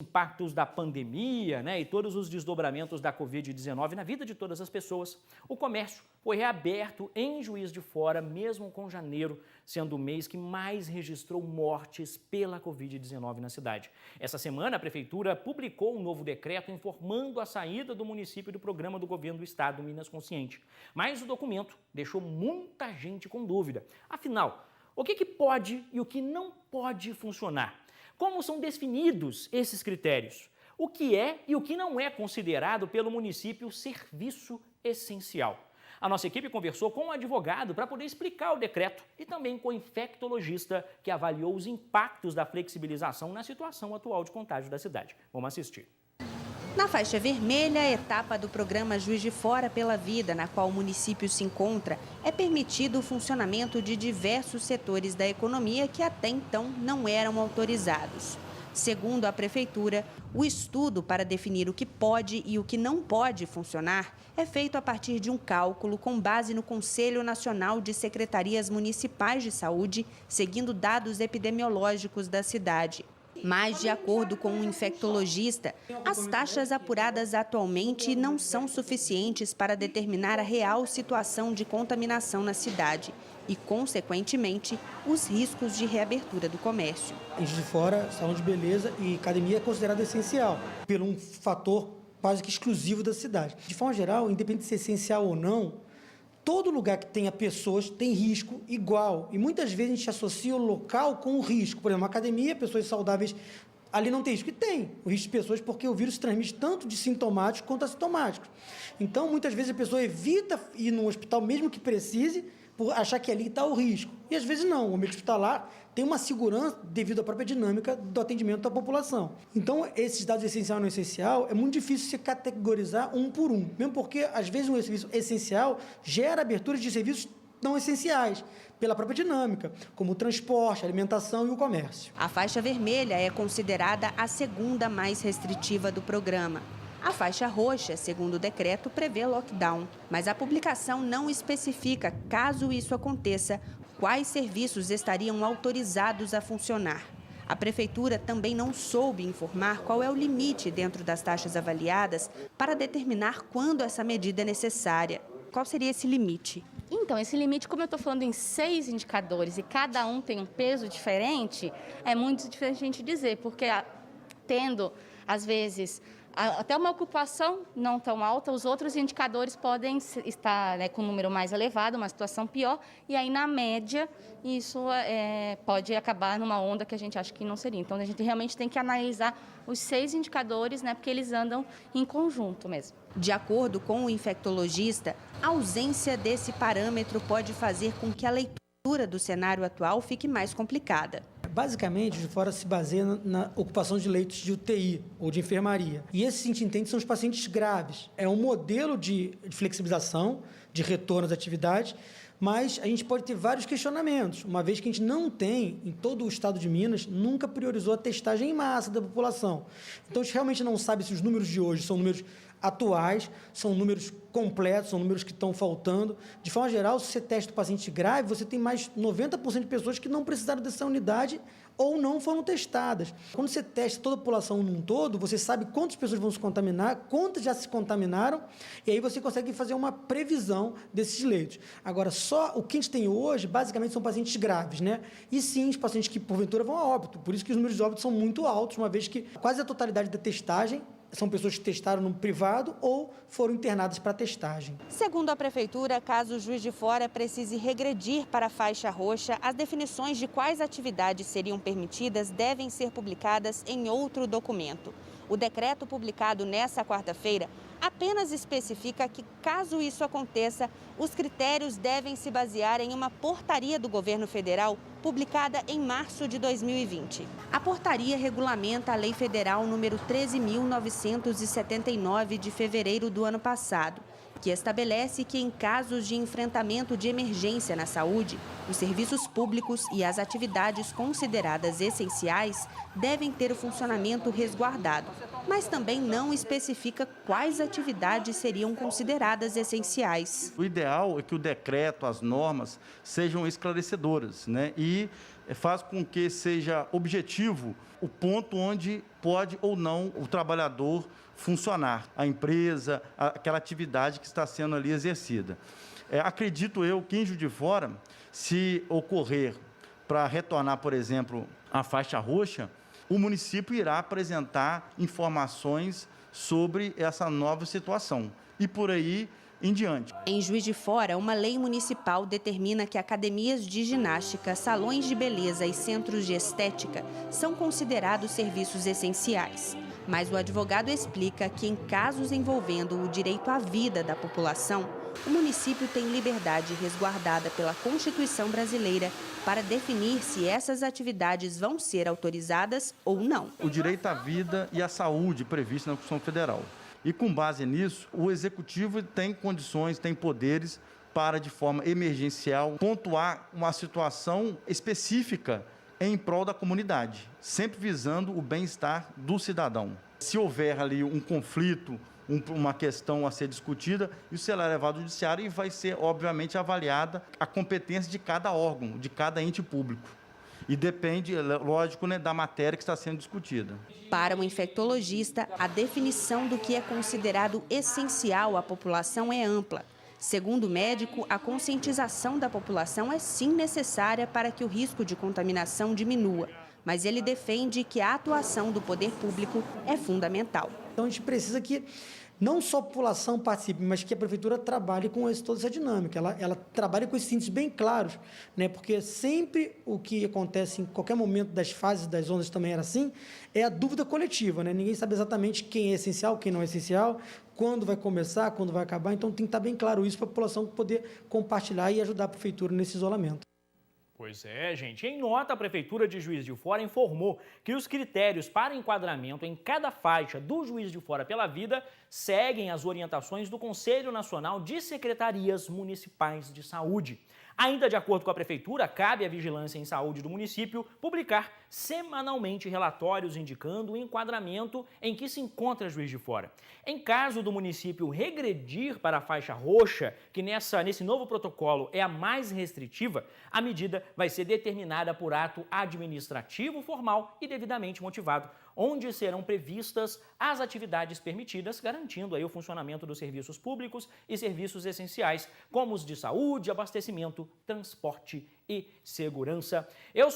Impactos da pandemia, e todos os desdobramentos da Covid-19 na vida de todas as pessoas, o comércio foi reaberto em Juiz de Fora, mesmo com janeiro sendo o mês que mais registrou mortes pela Covid-19 na cidade. Essa semana, a Prefeitura publicou um novo decreto informando a saída do município do programa do governo do estado Minas Consciente. Mas o documento deixou muita gente com dúvida. Afinal, o que pode e o que não pode funcionar? Como são definidos esses critérios? O que é e o que não é considerado pelo município serviço essencial? A nossa equipe conversou com um advogado para poder explicar o decreto e também com o infectologista que avaliou os impactos da flexibilização na situação atual de contágio da cidade. Vamos assistir. Na faixa vermelha, a etapa do programa Juiz de Fora pela Vida, na qual o município se encontra, é permitido o funcionamento de diversos setores da economia que até então não eram autorizados. Segundo a Prefeitura, o estudo para definir o que pode e o que não pode funcionar é feito a partir de um cálculo com base no Conselho Nacional de Secretarias Municipais de Saúde, seguindo dados epidemiológicos da cidade. Mas, de acordo com um infectologista, as taxas apuradas atualmente não são suficientes para determinar a real situação de contaminação na cidade e, consequentemente, os riscos de reabertura do comércio. Em Juiz de Fora, salão de beleza e academia é considerado essencial, por um fator quase que exclusivo da cidade. De forma geral, independente de ser essencial ou não, todo lugar que tenha pessoas tem risco igual. E muitas vezes a gente associa o local com o risco. Por exemplo, uma academia, pessoas saudáveis, ali não tem risco. E tem o risco de pessoas porque o vírus transmite tanto de sintomáticos quanto assintomáticos. Então, muitas vezes a pessoa evita ir no hospital, mesmo que precise, por achar que ali está o risco. E às vezes não. O ambiente hospitalar tem uma segurança devido à própria dinâmica do atendimento da população. Então, esses dados essencial e não essencial, é muito difícil se categorizar um por um. Mesmo porque, às vezes, um serviço essencial gera abertura de serviços não essenciais, pela própria dinâmica, como o transporte, a alimentação e o comércio. A faixa vermelha é considerada a segunda mais restritiva do programa. A faixa roxa, segundo o decreto, prevê lockdown, mas a publicação não especifica, caso isso aconteça, quais serviços estariam autorizados a funcionar. A Prefeitura também não soube informar qual é o limite dentro das taxas avaliadas para determinar quando essa medida é necessária. Qual seria esse limite? Então, esse limite, como eu estou falando em 6 indicadores e cada um tem um peso diferente, é muito difícil a gente dizer, porque tendo, às vezes, até uma ocupação não tão alta, os outros indicadores podem estar com um número mais elevado, uma situação pior, e aí, na média, isso pode acabar numa onda que a gente acha que não seria. Então, a gente realmente tem que analisar os 6 indicadores, porque eles andam em conjunto mesmo. De acordo com o infectologista, a ausência desse parâmetro pode fazer com que a leitura do cenário atual fique mais complicada. Basicamente, Juiz de Fora se baseia na ocupação de leitos de UTI ou de enfermaria. E esses entendem são os pacientes graves. É um modelo de flexibilização, de retorno às atividades, mas a gente pode ter vários questionamentos, uma vez que a gente não tem, em todo o estado de Minas, nunca priorizou a testagem em massa da população. Então, a gente realmente não sabe se os números de hoje são números atuais, são números completos, são números que estão faltando. De forma geral, se você testa o paciente grave, você tem mais 90% de pessoas que não precisaram dessa unidade ou não foram testadas. Quando você testa toda a população num todo, você sabe quantas pessoas vão se contaminar, quantas já se contaminaram, e aí você consegue fazer uma previsão desses leitos. Agora, só o que a gente tem hoje, basicamente, são pacientes graves, E sim, os pacientes que, porventura, vão a óbito. Por isso que os números de óbito são muito altos, uma vez que quase a totalidade da testagem são pessoas que testaram no privado ou foram internadas para testagem. Segundo a Prefeitura, caso o Juiz de Fora precise regredir para a faixa roxa, as definições de quais atividades seriam permitidas devem ser publicadas em outro documento. O decreto publicado nesta quarta-feira apenas especifica que, caso isso aconteça, os critérios devem se basear em uma portaria do governo federal publicada em março de 2020. A portaria regulamenta a Lei Federal número 13.979 de fevereiro do ano passado, que estabelece que, em casos de enfrentamento de emergência na saúde, os serviços públicos e as atividades consideradas essenciais devem ter o funcionamento resguardado, mas também não especifica quais atividades seriam consideradas essenciais. O ideal é que o decreto, as normas, sejam esclarecedoras, e faz com que seja objetivo o ponto onde pode ou não o trabalhador funcionar, a empresa, aquela atividade que está sendo ali exercida. Acredito eu que em Juiz de Fora, se ocorrer para retornar, por exemplo, a faixa roxa, o município irá apresentar informações sobre essa nova situação e por aí em diante. Em Juiz de Fora, uma lei municipal determina que academias de ginástica, salões de beleza e centros de estética são considerados serviços essenciais. Mas o advogado explica que em casos envolvendo o direito à vida da população, o município tem liberdade resguardada pela Constituição brasileira para definir se essas atividades vão ser autorizadas ou não. O direito à vida e à saúde previsto na Constituição Federal. E, com base nisso, o Executivo tem condições, tem poderes para, de forma emergencial, pontuar uma situação específica em prol da comunidade, sempre visando o bem-estar do cidadão. Se houver ali um conflito, uma questão a ser discutida, isso será levado ao judiciário e vai ser, obviamente, avaliada a competência de cada órgão, de cada ente público. E depende, lógico, né, da matéria que está sendo discutida. Para o infectologista, a definição do que é considerado essencial à população é ampla. Segundo o médico, a conscientização da população é sim necessária para que o risco de contaminação diminua. Mas ele defende que a atuação do poder público é fundamental. Então a gente precisa que não só a população participe, mas que a prefeitura trabalhe com toda essa dinâmica. Ela trabalhe com esses índices bem claros, né? Porque sempre o que acontece em qualquer momento das fases das ondas também era assim, é a dúvida coletiva, né? Ninguém sabe exatamente quem é essencial, quem não é essencial, quando vai começar, quando vai acabar. Então tem que estar bem claro isso para a população poder compartilhar e ajudar a prefeitura nesse isolamento. Pois é, gente. Em nota, a Prefeitura de Juiz de Fora informou que os critérios para enquadramento em cada faixa do Juiz de Fora pela Vida seguem as orientações do Conselho Nacional de Secretarias Municipais de Saúde. Ainda de acordo com a Prefeitura, cabe à Vigilância em Saúde do município publicar semanalmente relatórios indicando o enquadramento em que se encontra Juiz de Fora. Em caso do município regredir para a faixa roxa, que nesse novo protocolo é a mais restritiva, a medida vai ser determinada por ato administrativo formal e devidamente motivado, onde serão previstas as atividades permitidas, garantindo aí o funcionamento dos serviços públicos e serviços essenciais, como os de saúde, abastecimento, transporte e segurança.